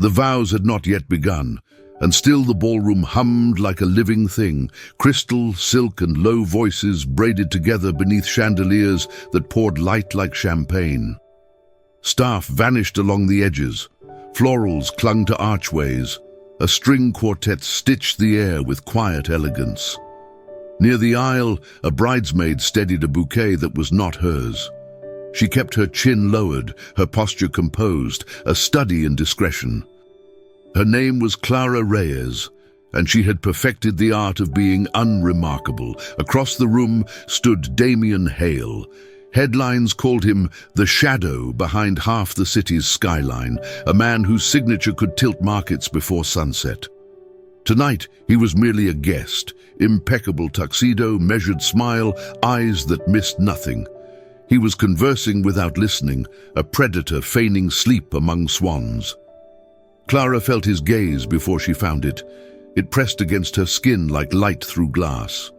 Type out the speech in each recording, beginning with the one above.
The vows had not yet begun, and still the ballroom hummed like a living thing, crystal, silk, and low voices braided together beneath chandeliers that poured light like champagne. Staff vanished along the edges, florals clung to archways, a string quartet stitched the air with quiet elegance. Near the aisle, a bridesmaid steadied a bouquet that was not hers. She kept her chin lowered, her posture composed, a study in discretion. Her name was Clara Reyes, and she had perfected the art of being unremarkable. Across the room stood Damien Hale. Headlines called him the shadow behind half the city's skyline, a man whose signature could tilt markets before sunset. Tonight, he was merely a guest, impeccable tuxedo, measured smile, eyes that missed nothing. He was conversing without listening, a predator feigning sleep among swans. Clara felt his gaze before she found it. It pressed against her skin like light through glass.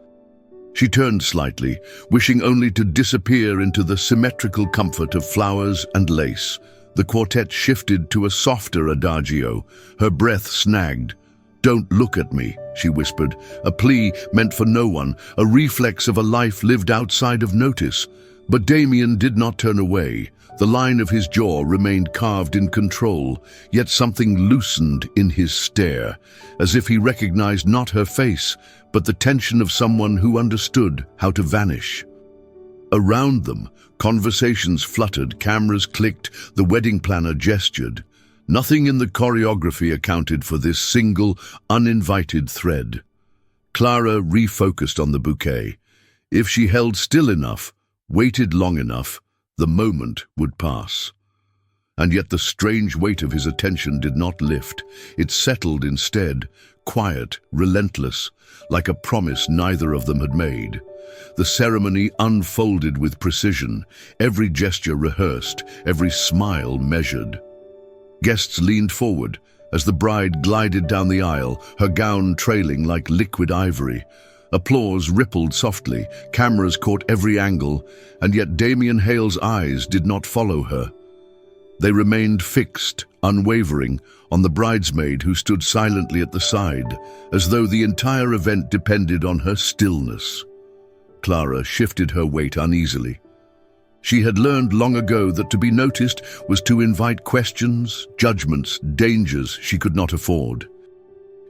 She turned slightly, wishing only to disappear into the symmetrical comfort of flowers and lace. The quartet shifted to a softer adagio. Her breath snagged. "Don't look at me," she whispered, a plea meant for no one, a reflex of a life lived outside of notice. But Damien did not turn away. The line of his jaw remained carved in control, yet something loosened in his stare, as if he recognized not her face, but the tension of someone who understood how to vanish. Around them, conversations fluttered, cameras clicked, the wedding planner gestured. Nothing in the choreography accounted for this single, uninvited thread. Clara refocused on the bouquet. If she held still enough, waited long enough, the moment would pass. And yet the strange weight of his attention did not lift. It settled instead, quiet, relentless, like a promise neither of them had made. The ceremony unfolded with precision, every gesture rehearsed, every smile measured. Guests leaned forward as the bride glided down the aisle, her gown trailing like liquid ivory. Applause rippled softly, cameras caught every angle, and yet Damien Hale's eyes did not follow her. They remained fixed, unwavering, on the bridesmaid who stood silently at the side, as though the entire event depended on her stillness. Clara shifted her weight uneasily. She had learned long ago that to be noticed was to invite questions, judgments, dangers she could not afford.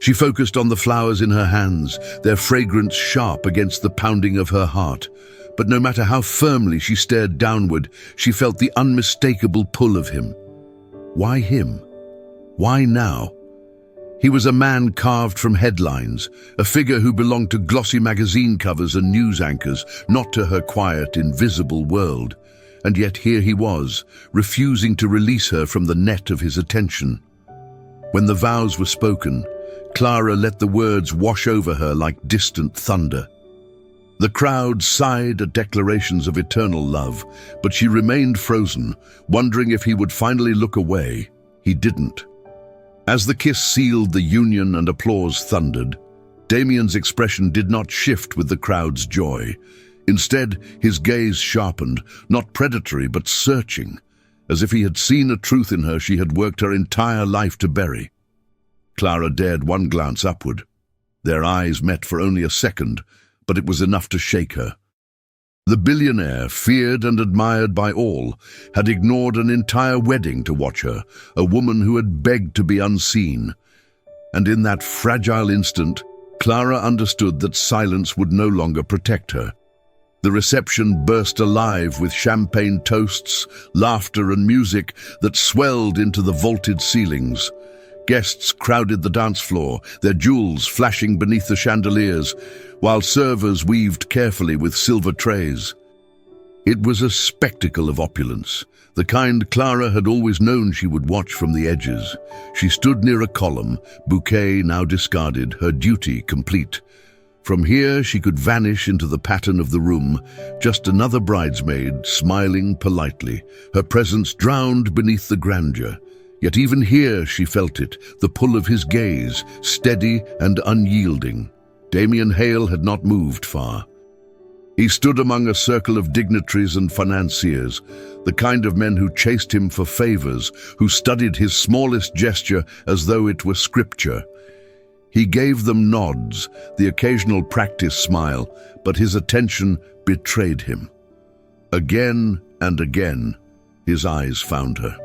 She focused on the flowers in her hands, their fragrance sharp against the pounding of her heart. But no matter how firmly she stared downward, she felt the unmistakable pull of him. Why him? Why now? He was a man carved from headlines, a figure who belonged to glossy magazine covers and news anchors, not to her quiet, invisible world. And yet here he was, refusing to release her from the net of his attention. When the vows were spoken, Clara let the words wash over her like distant thunder. The crowd sighed at declarations of eternal love, but she remained frozen, wondering if he would finally look away. He didn't. As the kiss sealed the union and applause thundered, Damien's expression did not shift with the crowd's joy. Instead, his gaze sharpened, not predatory but searching, as if he had seen a truth in her she had worked her entire life to bury. Clara dared one glance upward. Their eyes met for only a second, but it was enough to shake her. The billionaire, feared and admired by all, had ignored an entire wedding to watch her, a woman who had begged to be unseen. And in that fragile instant, Clara understood that silence would no longer protect her. The reception burst alive with champagne toasts, laughter and music that swelled into the vaulted ceilings. Guests crowded the dance floor, their jewels flashing beneath the chandeliers, while servers weaved carefully with silver trays. It was a spectacle of opulence, the kind Clara had always known she would watch from the edges. She stood near a column, bouquet now discarded, her duty complete. From here she could vanish into the pattern of the room, just another bridesmaid, smiling politely, her presence drowned beneath the grandeur. Yet even here she felt it, the pull of his gaze, steady and unyielding. Damien Hale had not moved far. He stood among a circle of dignitaries and financiers, the kind of men who chased him for favors, who studied his smallest gesture as though it were scripture. He gave them nods, the occasional practice smile, but his attention betrayed him. Again and again, his eyes found her.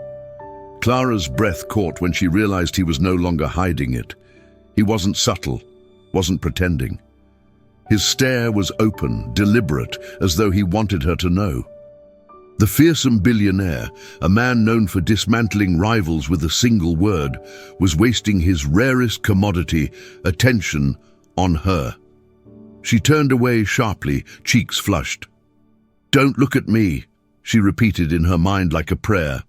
Clara's breath caught when she realized he was no longer hiding it. He wasn't subtle, wasn't pretending. His stare was open, deliberate, as though he wanted her to know. The fearsome billionaire, a man known for dismantling rivals with a single word, was wasting his rarest commodity, attention, on her. She turned away sharply, cheeks flushed. "Don't look at me," she repeated in her mind like a prayer.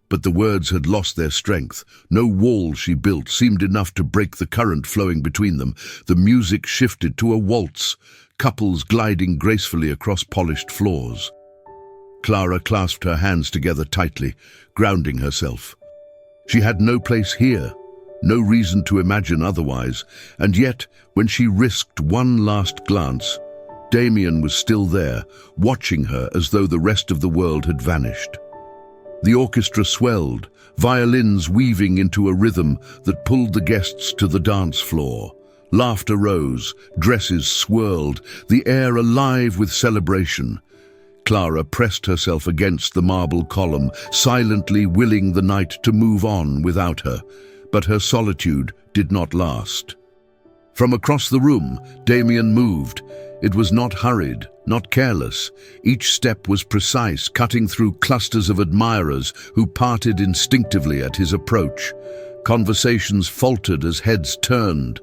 But the words had lost their strength. No wall she built seemed enough to break the current flowing between them. The music shifted to a waltz, couples gliding gracefully across polished floors. Clara clasped her hands together tightly, grounding herself. She had no place here, no reason to imagine otherwise, and yet, when she risked one last glance, Damien was still there, watching her as though the rest of the world had vanished. The orchestra swelled, violins weaving into a rhythm that pulled the guests to the dance floor. Laughter rose, dresses swirled, the air alive with celebration. Clara pressed herself against the marble column, silently willing the night to move on without her, but her solitude did not last. From across the room, Damien moved. It was not hurried, not careless. Each step was precise, cutting through clusters of admirers who parted instinctively at his approach. Conversations faltered as heads turned.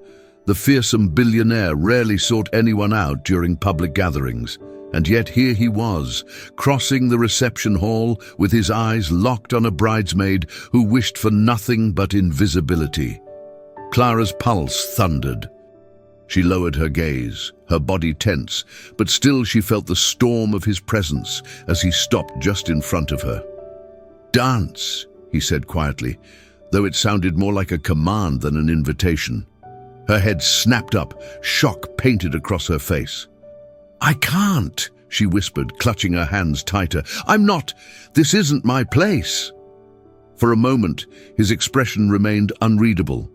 The fearsome billionaire rarely sought anyone out during public gatherings. And yet here he was, crossing the reception hall with his eyes locked on a bridesmaid who wished for nothing but invisibility. Clara's pulse thundered. She lowered her gaze, her body tense, but still she felt the storm of his presence as he stopped just in front of her. "Dance," he said quietly, though it sounded more like a command than an invitation. Her head snapped up, shock painted across her face. "I can't," she whispered, clutching her hands tighter. This isn't my place." For a moment, his expression remained unreadable.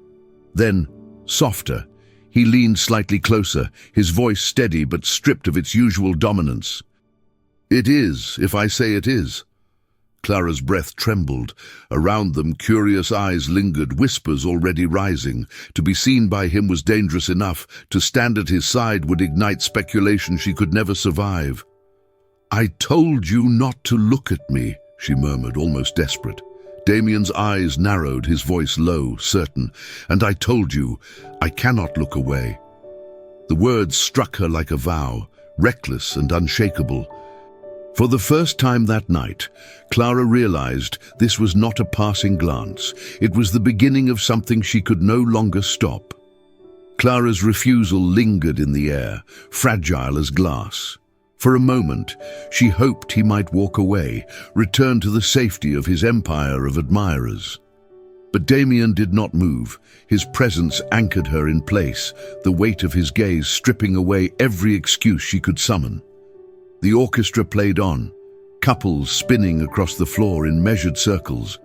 Then, softer, he leaned slightly closer, his voice steady but stripped of its usual dominance. "It is, if I say it is." Clara's breath trembled. Around them, curious eyes lingered, whispers already rising. To be seen by him was dangerous enough. To stand at his side would ignite speculation she could never survive. "I told you not to look at me," she murmured, almost desperate. Damien's eyes narrowed, his voice low, certain. "And I told you, I cannot look away." The words struck her like a vow, reckless and unshakable. For the first time that night, Clara realized this was not a passing glance. It was the beginning of something she could no longer stop. Clara's refusal lingered in the air, fragile as glass. For a moment, she hoped he might walk away, return to the safety of his empire of admirers. But Damien did not move. His presence anchored her in place, the weight of his gaze stripping away every excuse she could summon. The orchestra played on, couples spinning across the floor in measured circles.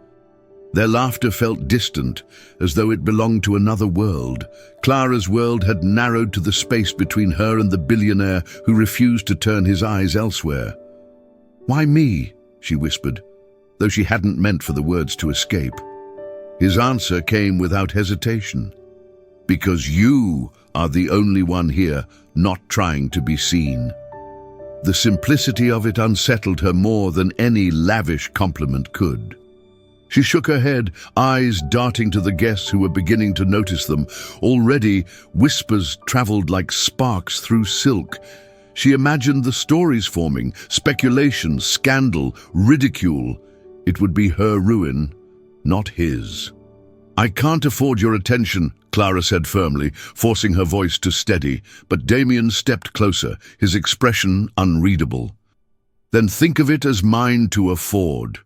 Their laughter felt distant, as though it belonged to another world. Clara's world had narrowed to the space between her and the billionaire who refused to turn his eyes elsewhere. "Why me?" she whispered, though she hadn't meant for the words to escape. His answer came without hesitation. "Because you are the only one here not trying to be seen." The simplicity of it unsettled her more than any lavish compliment could. She shook her head, eyes darting to the guests who were beginning to notice them. Already, whispers traveled like sparks through silk. She imagined the stories forming, speculation, scandal, ridicule. It would be her ruin, not his. "I can't afford your attention," Clara said firmly, forcing her voice to steady, but Damien stepped closer, his expression unreadable. "Then think of it as mine to afford."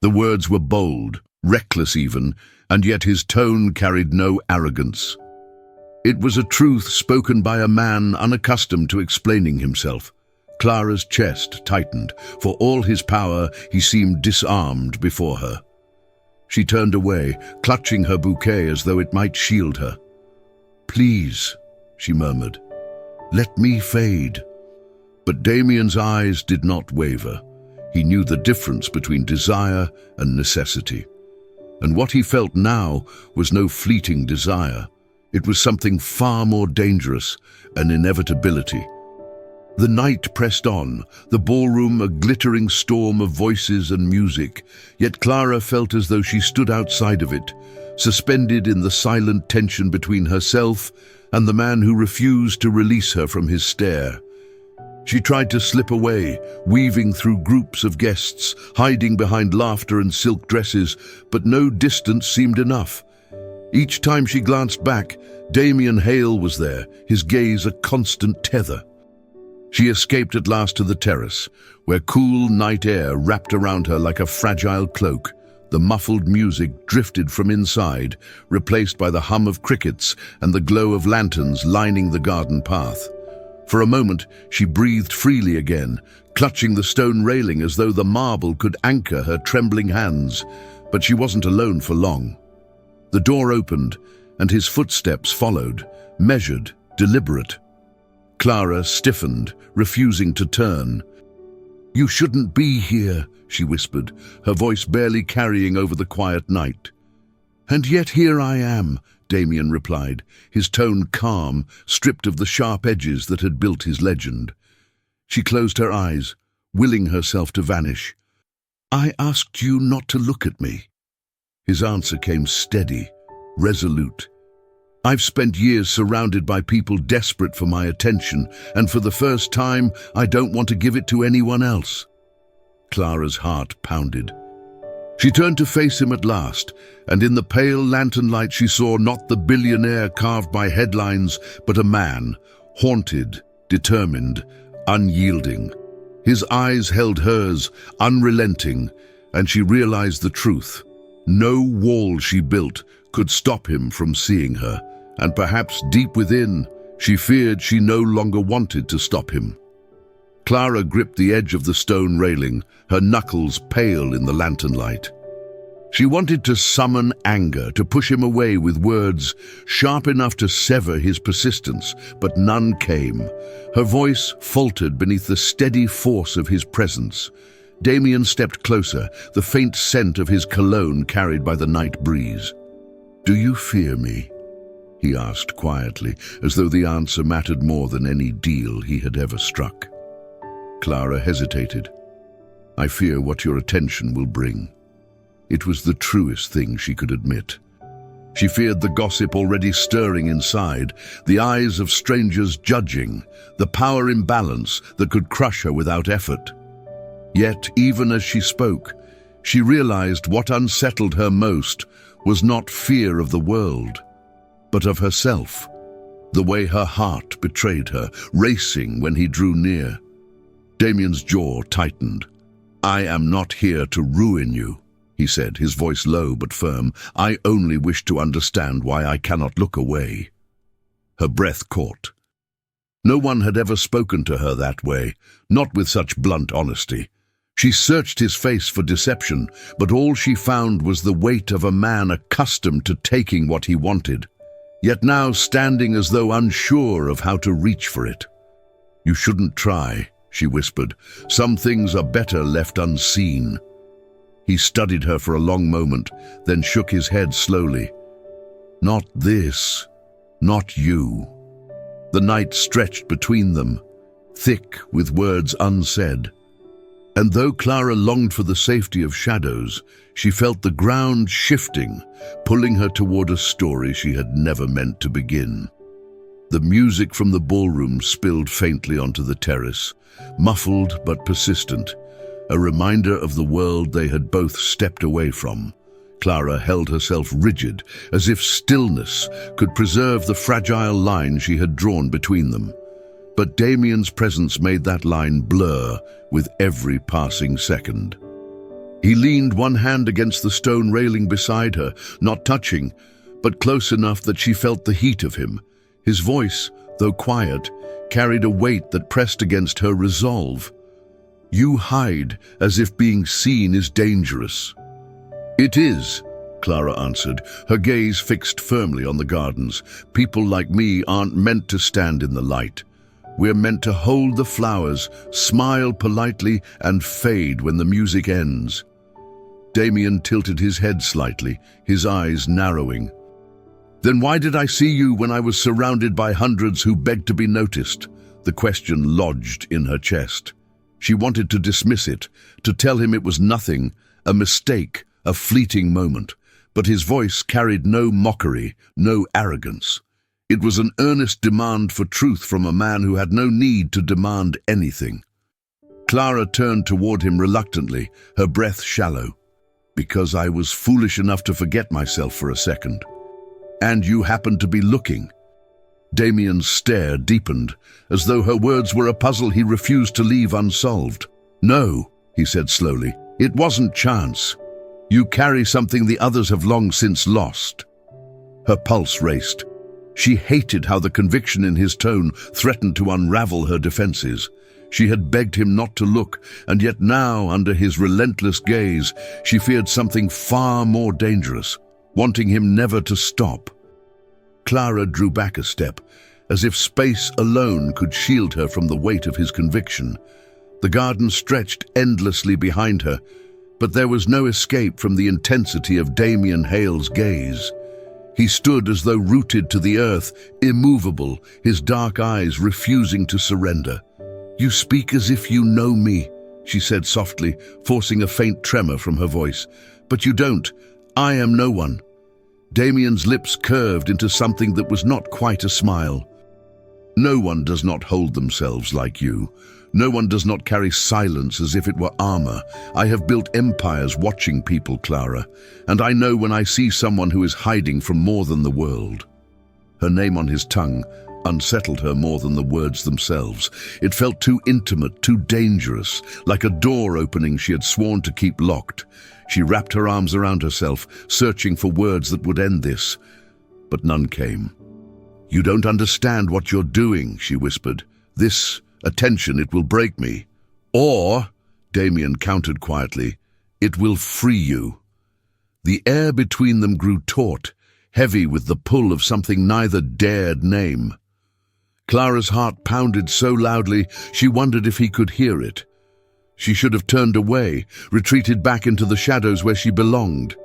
The words were bold, reckless even, and yet his tone carried no arrogance. It was a truth spoken by a man unaccustomed to explaining himself. Clara's chest tightened. For all his power, he seemed disarmed before her. She turned away, clutching her bouquet as though it might shield her. "Please," she murmured, "let me fade." But Damien's eyes did not waver. He knew the difference between desire and necessity. And what he felt now was no fleeting desire. It was something far more dangerous, an inevitability. The night pressed on, the ballroom a glittering storm of voices and music, yet Clara felt as though she stood outside of it, suspended in the silent tension between herself and the man who refused to release her from his stare. She tried to slip away, weaving through groups of guests, hiding behind laughter and silk dresses, but no distance seemed enough. Each time she glanced back, Damien Hale was there, his gaze a constant tether. She escaped at last to the terrace, where cool night air wrapped around her like a fragile cloak. The muffled music drifted from inside, replaced by the hum of crickets and the glow of lanterns lining the garden path. For a moment, she breathed freely again, clutching the stone railing as though the marble could anchor her trembling hands. But she wasn't alone for long. The door opened, and his footsteps followed, measured, deliberate. Clara stiffened, refusing to turn. "You shouldn't be here," she whispered, her voice barely carrying over the quiet night. "And yet here I am," Damien replied, his tone calm, stripped of the sharp edges that had built his legend. She closed her eyes, willing herself to vanish. "I asked you not to look at me." His answer came steady, resolute. "I've spent years surrounded by people desperate for my attention, and for the first time, I don't want to give it to anyone else." Clara's heart pounded. She turned to face him at last, and in the pale lantern light she saw not the billionaire carved by headlines, but a man, haunted, determined, unyielding. His eyes held hers, unrelenting, and she realized the truth. No wall she built could stop him from seeing her, and perhaps deep within, she feared she no longer wanted to stop him. Clara gripped the edge of the stone railing, her knuckles pale in the lantern light. She wanted to summon anger, to push him away with words sharp enough to sever his persistence, but none came. Her voice faltered beneath the steady force of his presence. Damien stepped closer, the faint scent of his cologne carried by the night breeze. "Do you fear me?" he asked quietly, as though the answer mattered more than any deal he had ever struck. Clara hesitated. "I fear what your attention will bring." It was the truest thing she could admit. She feared the gossip already stirring inside, the eyes of strangers judging, the power imbalance that could crush her without effort. Yet, even as she spoke, she realized what unsettled her most was not fear of the world, but of herself, the way her heart betrayed her, racing when he drew near. Damien's jaw tightened. "I am not here to ruin you," he said, his voice low but firm. "I only wish to understand why I cannot look away." Her breath caught. No one had ever spoken to her that way, not with such blunt honesty. She searched his face for deception, but all she found was the weight of a man accustomed to taking what he wanted, yet now standing as though unsure of how to reach for it. "You shouldn't try," she whispered. "Some things are better left unseen." He studied her for a long moment, then shook his head slowly. "Not this. Not you." The night stretched between them, thick with words unsaid. And though Clara longed for the safety of shadows, she felt the ground shifting, pulling her toward a story she had never meant to begin. The music from the ballroom spilled faintly onto the terrace, muffled but persistent, a reminder of the world they had both stepped away from. Clara held herself rigid, as if stillness could preserve the fragile line she had drawn between them. But Damien's presence made that line blur with every passing second. He leaned one hand against the stone railing beside her, not touching, but close enough that she felt the heat of him. His voice, though quiet, carried a weight that pressed against her resolve. "You hide as if being seen is dangerous." "It is," Clara answered, her gaze fixed firmly on the gardens. "People like me aren't meant to stand in the light. We're meant to hold the flowers, smile politely, and fade when the music ends." Damien tilted his head slightly, his eyes narrowing. "Then why did I see you when I was surrounded by hundreds who begged to be noticed?" The question lodged in her chest. She wanted to dismiss it, to tell him it was nothing, a mistake, a fleeting moment. But his voice carried no mockery, no arrogance. It was an earnest demand for truth from a man who had no need to demand anything. Clara turned toward him reluctantly, her breath shallow. "Because I was foolish enough to forget myself for a second. And you happened to be looking." Damien's stare deepened, as though her words were a puzzle he refused to leave unsolved. "No," he said slowly, "it wasn't chance. You carry something the others have long since lost." Her pulse raced. She hated how the conviction in his tone threatened to unravel her defenses. She had begged him not to look, and yet now, under his relentless gaze, she feared something far more dangerous, wanting him never to stop. Clara drew back a step, as if space alone could shield her from the weight of his conviction. The garden stretched endlessly behind her, but there was no escape from the intensity of Damien Hale's gaze. He stood as though rooted to the earth, immovable, his dark eyes refusing to surrender. "You speak as if you know me," she said softly, forcing a faint tremor from her voice. "But you don't. I am no one." Damien's lips curved into something that was not quite a smile. "No one does not hold themselves like you. No one does not carry silence as if it were armor. I have built empires watching people, Clara, and I know when I see someone who is hiding from more than the world." Her name on his tongue unsettled her more than the words themselves. It felt too intimate, too dangerous, like a door opening she had sworn to keep locked. She wrapped her arms around herself, searching for words that would end this, but none came. "You don't understand what you're doing," she whispered. "This attention, it will break me. Or," Damien countered quietly, "it will free you." The air between them grew taut, heavy with the pull of something neither dared name. Clara's heart pounded so loudly she wondered if he could hear it. She should have turned away, retreated back into the shadows where she belonged.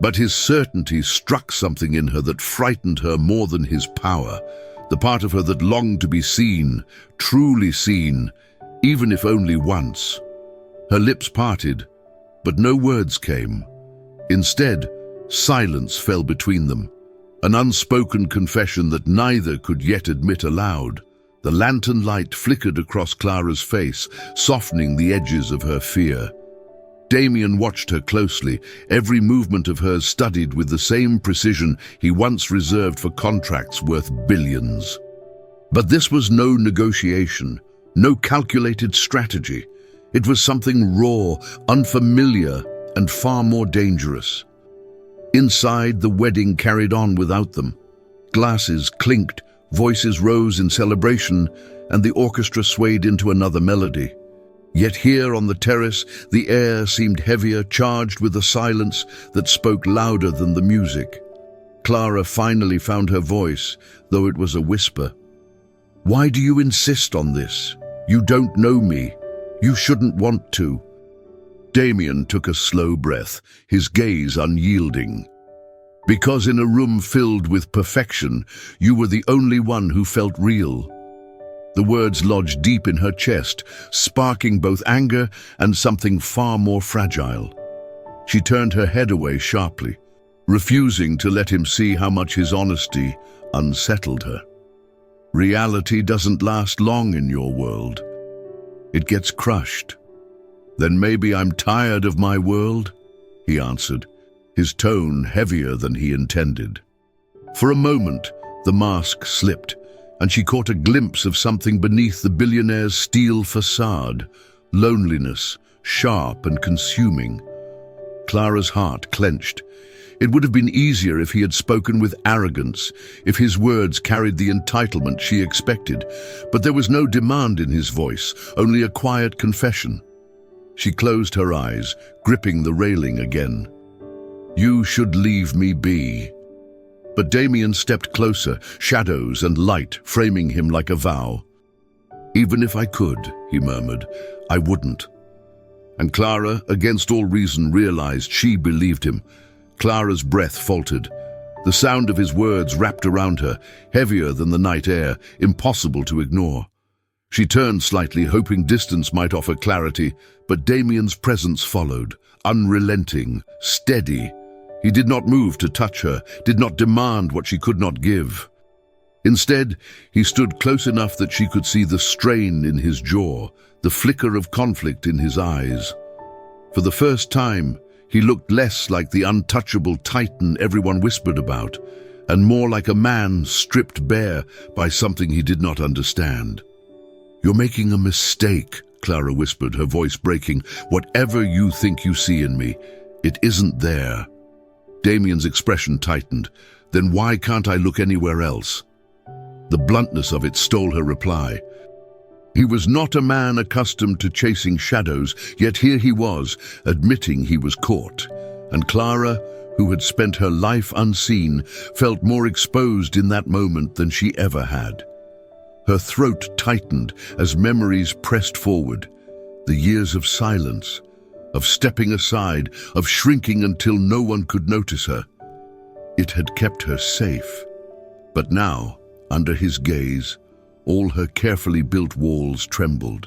But his certainty struck something in her that frightened her more than his power, the part of her that longed to be seen, truly seen, even if only once. Her lips parted, but no words came. Instead, silence fell between them, an unspoken confession that neither could yet admit aloud. The lantern light flickered across Clara's face, softening the edges of her fear. Damien watched her closely, every movement of hers studied with the same precision he once reserved for contracts worth billions. But this was no negotiation, no calculated strategy. It was something raw, unfamiliar, and far more dangerous. Inside, the wedding carried on without them. Glasses clinked, voices rose in celebration, and the orchestra swayed into another melody. Yet here on the terrace, the air seemed heavier, charged with a silence that spoke louder than the music. Clara finally found her voice, though it was a whisper. "Why do you insist on this? You don't know me. You shouldn't want to." Damien took a slow breath, his gaze unyielding. "Because in a room filled with perfection, you were the only one who felt real." The words lodged deep in her chest, sparking both anger and something far more fragile. She turned her head away sharply, refusing to let him see how much his honesty unsettled her. "Reality doesn't last long in your world. It gets crushed." "Then maybe I'm tired of my world," he answered, his tone heavier than he intended. For a moment, the mask slipped, and she caught a glimpse of something beneath the billionaire's steel facade, loneliness, sharp and consuming. Clara's heart clenched. It would have been easier if he had spoken with arrogance, if his words carried the entitlement she expected, but there was no demand in his voice, only a quiet confession. She closed her eyes, gripping the railing again. "You should leave me be." But Damien stepped closer, shadows and light framing him like a vow. "Even if I could," he murmured, "I wouldn't." And Clara, against all reason, realized she believed him. Clara's breath faltered. The sound of his words wrapped around her, heavier than the night air, impossible to ignore. She turned slightly, hoping distance might offer clarity, but Damien's presence followed, unrelenting, steady. He did not move to touch her, did not demand what she could not give. Instead, he stood close enough that she could see the strain in his jaw, the flicker of conflict in his eyes. For the first time, he looked less like the untouchable titan everyone whispered about, and more like a man stripped bare by something he did not understand. "You're making a mistake," Clara whispered, her voice breaking. "Whatever you think you see in me, it isn't there." Damien's expression tightened. "Then why can't I look anywhere else?" The bluntness of it stole her reply. He was not a man accustomed to chasing shadows, yet here he was, admitting he was caught. And Clara, who had spent her life unseen, felt more exposed in that moment than she ever had. Her throat tightened as memories pressed forward. The years of silence, of stepping aside, of shrinking until no one could notice her. It had kept her safe. But now, under his gaze, all her carefully built walls trembled.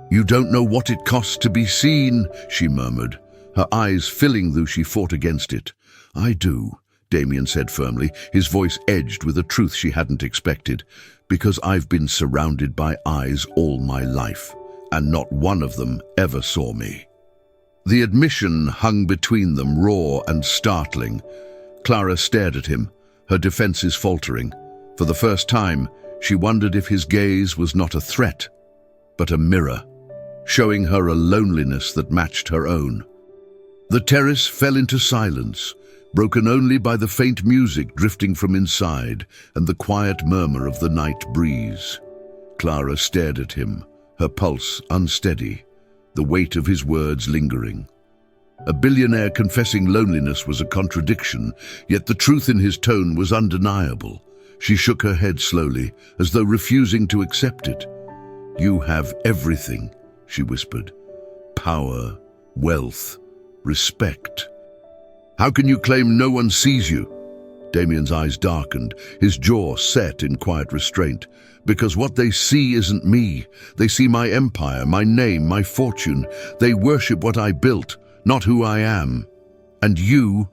"You don't know what it costs to be seen," she murmured, her eyes filling though she fought against it. "I do," Damien said firmly, his voice edged with a truth she hadn't expected. "Because I've been surrounded by eyes all my life, and not one of them ever saw me." The admission hung between them, raw and startling. Clara stared at him, her defenses faltering. For the first time, she wondered if his gaze was not a threat, but a mirror, showing her a loneliness that matched her own. The terrace fell into silence, broken only by the faint music drifting from inside and the quiet murmur of the night breeze. Clara stared at him, her pulse unsteady, the weight of his words lingering. A billionaire confessing loneliness was a contradiction, yet the truth in his tone was undeniable. She shook her head slowly, as though refusing to accept it. "You have everything," she whispered. "Power, wealth, respect. How can you claim no one sees you?" Damien's eyes darkened, his jaw set in quiet restraint. "Because what they see isn't me. They see my empire, my name, my fortune. They worship what I built, not who I am. And you—"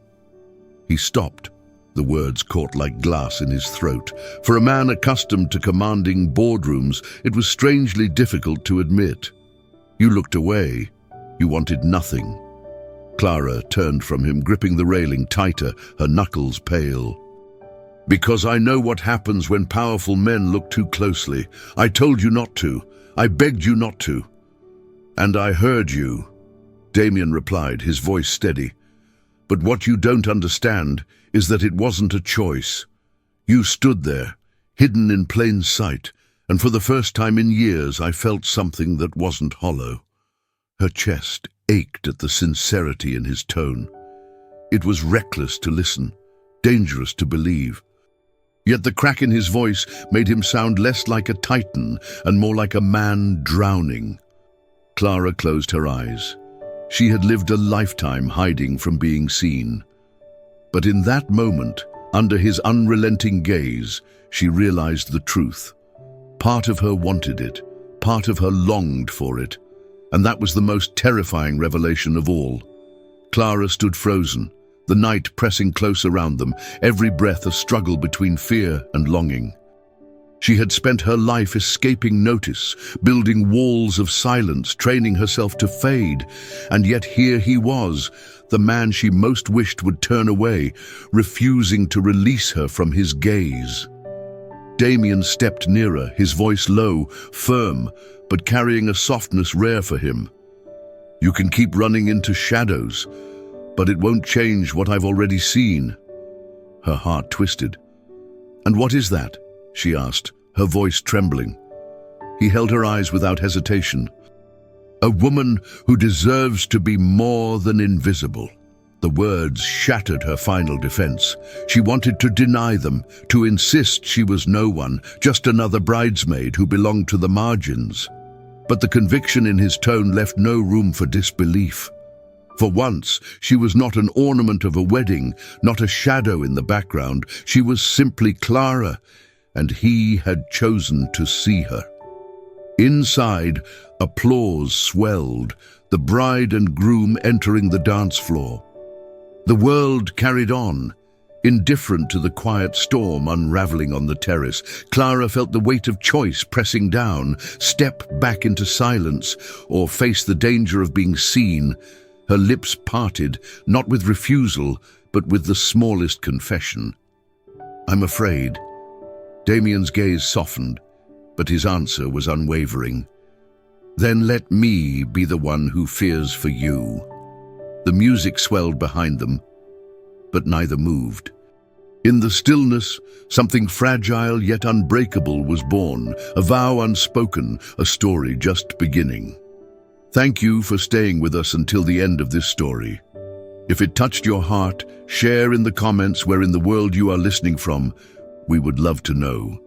He stopped. The words caught like glass in his throat. For a man accustomed to commanding boardrooms, it was strangely difficult to admit. "You looked away. You wanted nothing." Clara turned from him, gripping the railing tighter, her knuckles pale. "Because I know what happens when powerful men look too closely. I told you not to. I begged you not to. And I heard you," Damien replied, his voice steady. "But what you don't understand is that it wasn't a choice. You stood there, hidden in plain sight, and for the first time in years I felt something that wasn't hollow." Her chest ached at the sincerity in his tone. It was reckless to listen, dangerous to believe. Yet the crack in his voice made him sound less like a titan and more like a man drowning. Clara closed her eyes. She had lived a lifetime hiding from being seen. But in that moment, under his unrelenting gaze, she realized the truth. Part of her wanted it, part of her longed for it, and that was the most terrifying revelation of all. Clara stood frozen, the night pressing close around them, every breath a struggle between fear and longing. She had spent her life escaping notice, building walls of silence, training herself to fade, and yet here he was, the man she most wished would turn away, refusing to release her from his gaze. Damien stepped nearer, his voice low, firm, but carrying a softness rare for him. "You can keep running into shadows, But it won't change what I've already seen." Her heart twisted. "And what is that?" she asked, her voice trembling. He held her eyes without hesitation. "A woman who deserves to be more than invisible." The words shattered her final defense. She wanted to deny them, to insist she was no one, just another bridesmaid who belonged to the margins. But the conviction in his tone left no room for disbelief. For once, she was not an ornament of a wedding, not a shadow in the background. She was simply Clara, and he had chosen to see her. Inside, applause swelled, the bride and groom entering the dance floor. The world carried on, indifferent to the quiet storm unraveling on the terrace. Clara felt the weight of choice pressing down, step back into silence, or face the danger of being seen. Her lips parted, not with refusal, but with the smallest confession. "I'm afraid." Damien's gaze softened, but his answer was unwavering. "Then let me be the one who fears for you." The music swelled behind them, but neither moved. In the stillness, something fragile yet unbreakable was born, a vow unspoken, a story just beginning. Thank you for staying with us until the end of this story. If it touched your heart, share in the comments where in the world you are listening from. We would love to know.